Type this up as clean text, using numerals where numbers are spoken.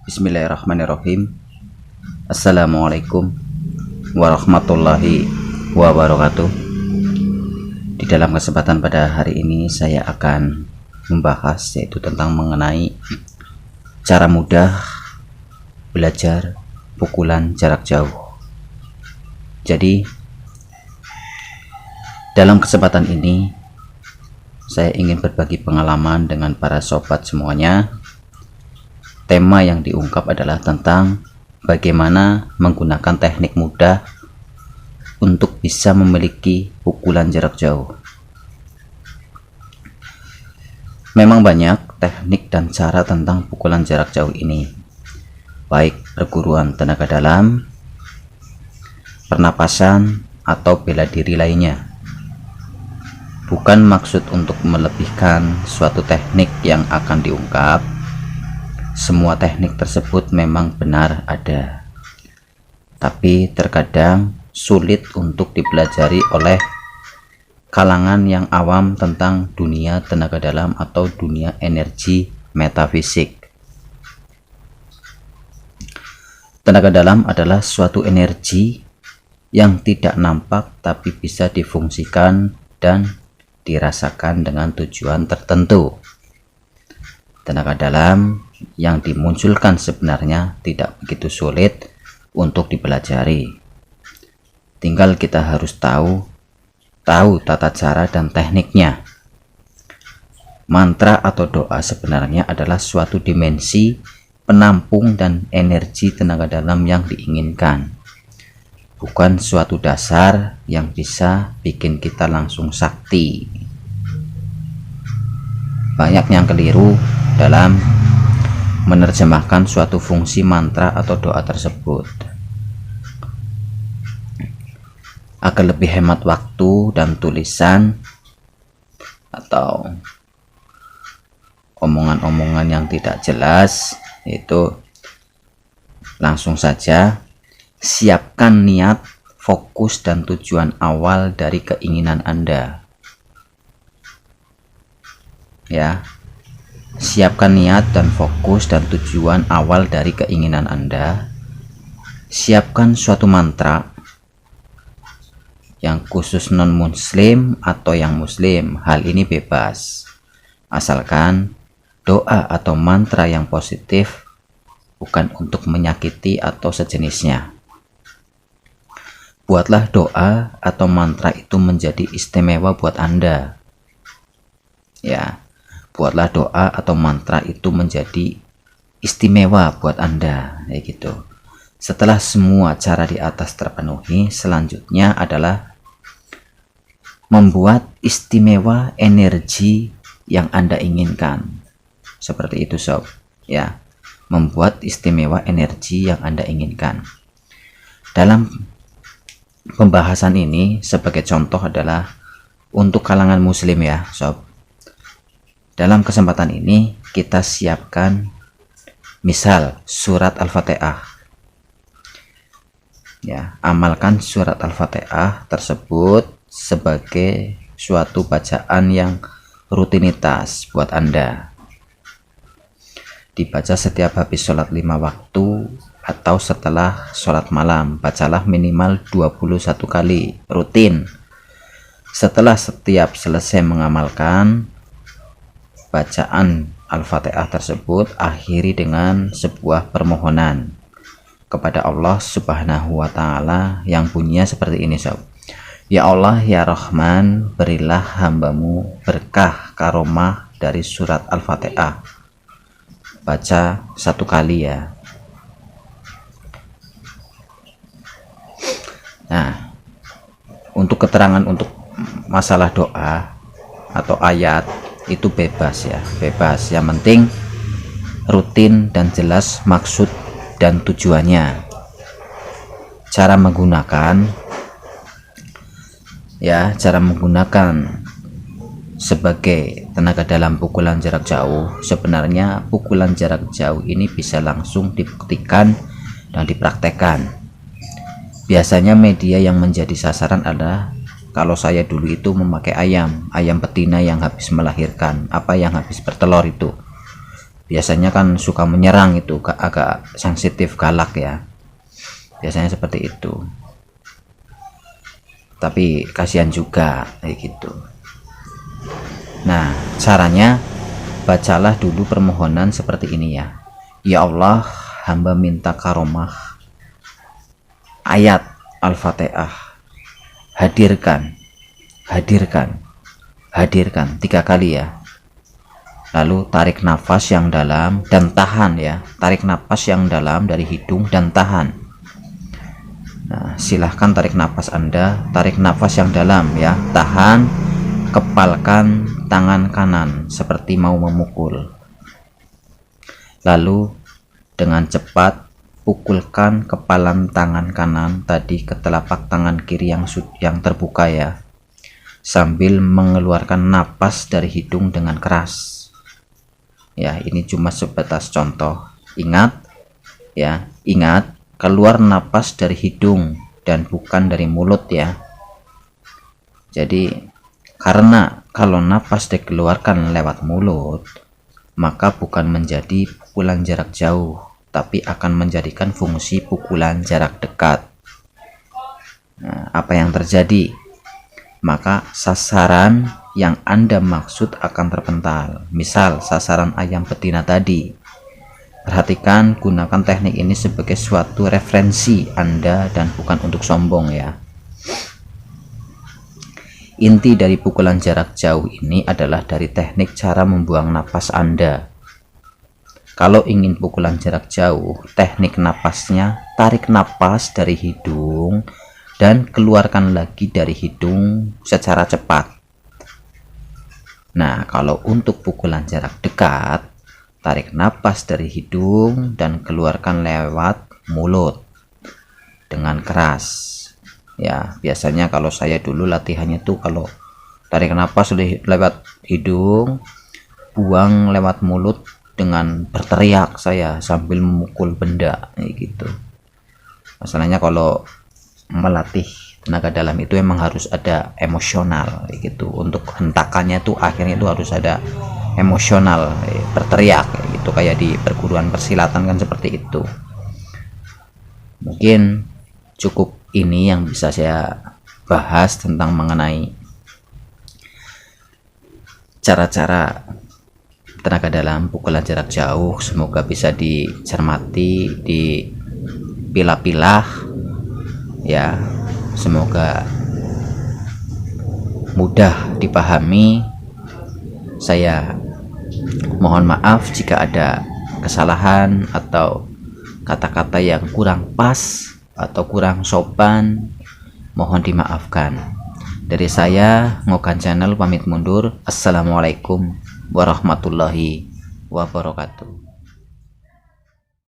Bismillahirrahmanirrahim. Assalamualaikum warahmatullahi wabarakatuh. Di dalam kesempatan pada hari ini saya akan membahas yaitu tentang mengenai cara mudah belajar pukulan jarak jauh. Jadi dalam kesempatan ini saya ingin berbagi pengalaman dengan para sobat semuanya. Tema yang diungkap adalah tentang bagaimana menggunakan teknik mudah untuk bisa memiliki pukulan jarak jauh. Memang banyak teknik dan cara tentang pukulan jarak jauh ini, baik perguruan tenaga dalam, pernapasan, atau bela diri lainnya. Bukan maksud untuk melebihkan suatu teknik yang akan diungkap. Semua teknik tersebut memang benar ada, tapi terkadang sulit untuk dipelajari oleh kalangan yang awam tentang dunia tenaga dalam atau dunia energi metafisik. Tenaga dalam adalah suatu energi yang tidak nampak tapi bisa difungsikan dan dirasakan dengan tujuan tertentu. Tenaga dalam yang dimunculkan sebenarnya tidak begitu sulit untuk dipelajari. Tinggal kita harus tahu tata cara dan tekniknya. Mantra atau doa sebenarnya adalah suatu dimensi penampung dan energi tenaga dalam yang diinginkan. Bukan suatu dasar yang bisa bikin kita langsung sakti. Banyak yang keliru dalam menerjemahkan suatu fungsi mantra atau doa tersebut. Agar lebih hemat waktu dan tulisan atau omongan-omongan yang tidak jelas, itu langsung saja siapkan niat, fokus, dan tujuan awal dari keinginan Anda. Ya. Siapkan niat dan fokus dan tujuan awal dari keinginan Anda. Siapkan suatu mantra yang khusus non-muslim atau yang muslim. Hal ini bebas, asalkan doa atau mantra yang positif, bukan untuk menyakiti atau sejenisnya. Buatlah doa atau mantra itu menjadi istimewa buat Anda. Ya. Buatlah doa atau mantra itu menjadi istimewa buat Anda, ya gitu. Setelah semua cara di atas terpenuhi, selanjutnya adalah membuat istimewa energi yang Anda inginkan. Seperti itu, sob. Ya, membuat istimewa energi yang Anda inginkan. Dalam pembahasan ini, sebagai contoh adalah untuk kalangan muslim ya, sob. Dalam kesempatan ini kita siapkan misal surat Al-Fatihah. Ya, amalkan surat Al-Fatihah tersebut sebagai suatu bacaan yang rutinitas buat Anda. Dibaca setiap habis sholat 5 waktu atau setelah sholat malam. Bacalah minimal 21 kali rutin. Setelah setiap selesai mengamalkan bacaan Al-Fatihah tersebut, akhiri dengan sebuah permohonan kepada Allah Subhanahu wa Ta'ala yang bunyinya seperti ini, sob. Ya Allah, ya Rahman, berilah hambamu berkah karomah dari surat Al-Fatihah. Baca 1 kali ya. Nah, untuk keterangan untuk masalah doa atau ayat itu bebas ya, bebas. Yang penting rutin dan jelas maksud dan tujuannya. Cara menggunakan sebagai tenaga dalam pukulan jarak jauh. Sebenarnya pukulan jarak jauh ini bisa langsung dibuktikan dan dipraktekkan. Biasanya media yang menjadi sasaran adalah, kalau saya dulu itu memakai ayam betina yang habis melahirkan, yang habis bertelur itu. biasanya kan suka menyerang, itu agak sensitif, galak ya, biasanya seperti itu. Tapi kasihan juga kayak gitu. Nah, caranya bacalah dulu permohonan seperti ini ya. Ya Allah, hamba minta karomah ayat Al-Fatihah. Hadirkan 3 kali ya. Lalu tarik nafas yang dalam dan tahan ya. Tarik nafas yang dalam dari hidung dan tahan. Nah, silahkan tarik nafas Anda, tarik nafas yang dalam ya, tahan, kepalkan tangan kanan seperti mau memukul. Lalu dengan cepat pukulkan kepalan tangan kanan tadi ke telapak tangan kiri yang terbuka ya, sambil mengeluarkan napas dari hidung dengan keras. Ya, ini cuma sebatas contoh. Ingat ya, ingat keluar napas dari hidung dan bukan dari mulut ya. Jadi karena kalau napas dikeluarkan lewat mulut, maka bukan menjadi pukulan jarak jauh, tapi akan menjadikan fungsi pukulan jarak dekat. Nah, apa yang terjadi? Maka sasaran yang Anda maksud akan terpental. Misal sasaran ayam betina tadi. Perhatikan, gunakan teknik ini sebagai suatu referensi Anda dan bukan untuk sombong ya. Inti dari pukulan jarak jauh ini adalah dari teknik cara membuang napas Anda. Kalau ingin pukulan jarak jauh, teknik napasnya tarik napas dari hidung dan keluarkan lagi dari hidung secara cepat. Nah, kalau untuk pukulan jarak dekat, tarik napas dari hidung dan keluarkan lewat mulut dengan keras. Ya, biasanya kalau saya dulu latihannya tuh kalau tarik napas lewat hidung, buang lewat mulut dengan berteriak saya sambil memukul benda gitu. Masalahnya kalau melatih tenaga dalam itu emang harus ada emosional gitu. Untuk hentakannya tuh akhirnya tuh harus ada emosional, berteriak gitu, kayak di perguruan persilatan kan seperti itu. Mungkin cukup ini yang bisa saya bahas tentang mengenai cara-cara tenaga dalam pukulan jarak jauh. Semoga bisa dicermati, dipilah-pilah ya, semoga mudah dipahami. Saya mohon maaf jika ada kesalahan atau kata-kata yang kurang pas atau kurang sopan, mohon dimaafkan. Dari saya Ngokan Channel pamit mundur. Assalamualaikum warahmatullahi wabarakatuh.